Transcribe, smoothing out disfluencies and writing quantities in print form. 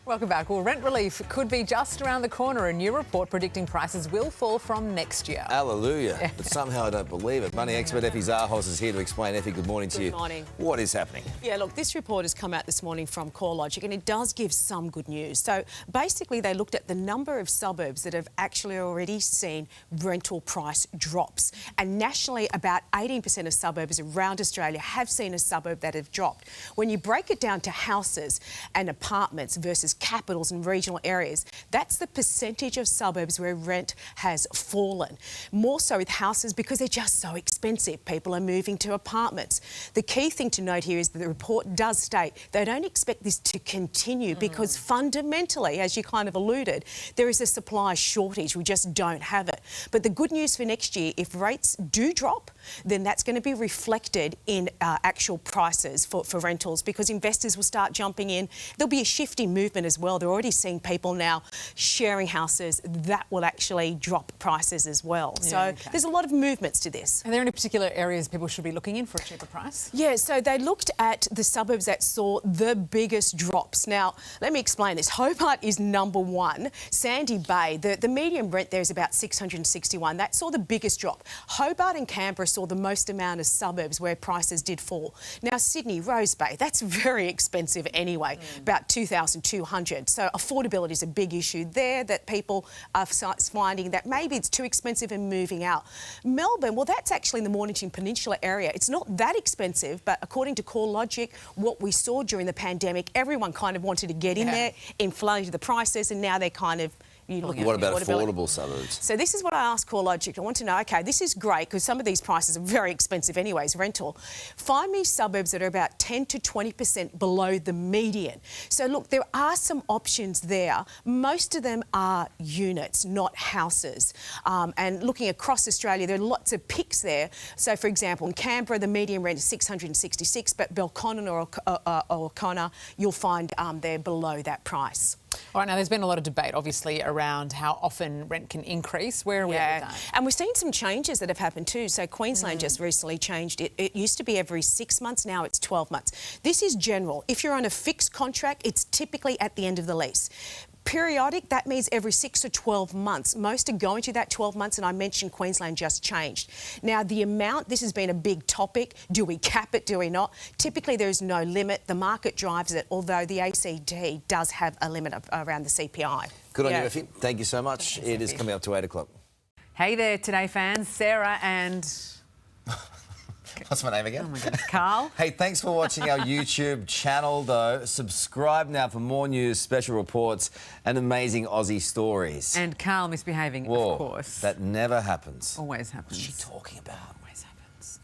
Welcome back. Well, rent relief could be just around the corner. A new report predicting prices will fall from next year. Hallelujah. But somehow I don't believe it. Money expert Effie Zahos is here to explain. Effie, good morning to you. Good morning. What is happening? Yeah, look, this report has come out this morning from CoreLogic and it does give some good news. So basically they looked at the number of suburbs that have actually already seen rental price drops. And nationally, about 18% of suburbs around Australia have seen a suburb that have dropped. When you break it down to houses and apartments versus capitals and regional areas, that's the percentage of suburbs where rent has fallen. More so with houses because they're just so expensive. People are moving to apartments. The key thing to note here is that the report does state they don't expect this to continue because fundamentally, as you kind of alluded, there is a supply shortage. We just don't have it. But the good news for next year, if rates do drop, then that's going to be reflected in actual prices for rentals because investors will start jumping in. There'll be a shifting movement as well. They're already seeing people now sharing houses. That will actually drop prices as well. Yeah, so okay. There's a lot of movements to this. Are there any particular areas people should be looking in for a cheaper price? Yeah, so they looked at the suburbs that saw the biggest drops. Now, let me explain this. Hobart is number one. Sandy Bay, the median rent there is about $661. That saw the biggest drop. Hobart and Canberra saw the most amount of suburbs where prices did fall. Now, Sydney, Rose Bay, that's very expensive anyway, about $2,200. So affordability is a big issue there that people are finding that maybe it's too expensive and moving out. Melbourne, well, that's actually in the Mornington Peninsula area. It's not that expensive, but according to CoreLogic, what we saw during the pandemic, everyone kind of wanted to get in there, inflated the prices, and now they're kind of What about affordable suburbs? So this is what I asked CoreLogic. I want to know, OK, this is great because some of these prices are very expensive anyways, rental. Find me suburbs that are about 10 to 20% below the median. So look, there are some options there. Most of them are units, not houses. And looking across Australia, there are lots of picks there. So for example, in Canberra, the median rent is $666, but Belconnen or O'Connor, you'll find they're below that price. All right, now there's been a lot of debate, obviously, around how often rent can increase. Where are we at with that? And we've seen some changes that have happened too. So Queensland just recently changed it. It used to be every 6 months, now it's 12 months. This is general. If you're on a fixed contract, it's typically at the end of the lease. Periodic, that means every 6 to 12 months. Most are going to that 12 months, and I mentioned Queensland just changed. Now, the amount, this has been a big topic. Do we cap it? Do we not? Typically, there is no limit. The market drives it, although the ACT does have a limit around the CPI. Good on you, Effie. Thank you so much. Thanks, It is Effie. coming up to 8 o'clock. Hey there, Today fans. Sarah and... What's my name again? Oh my goodness, Carl. Hey, thanks for watching our YouTube channel, though. Subscribe now for more news, special reports, and amazing Aussie stories. And Carl misbehaving, Whoa, of course. that never happens. Always happens. What's she talking about? Always happens.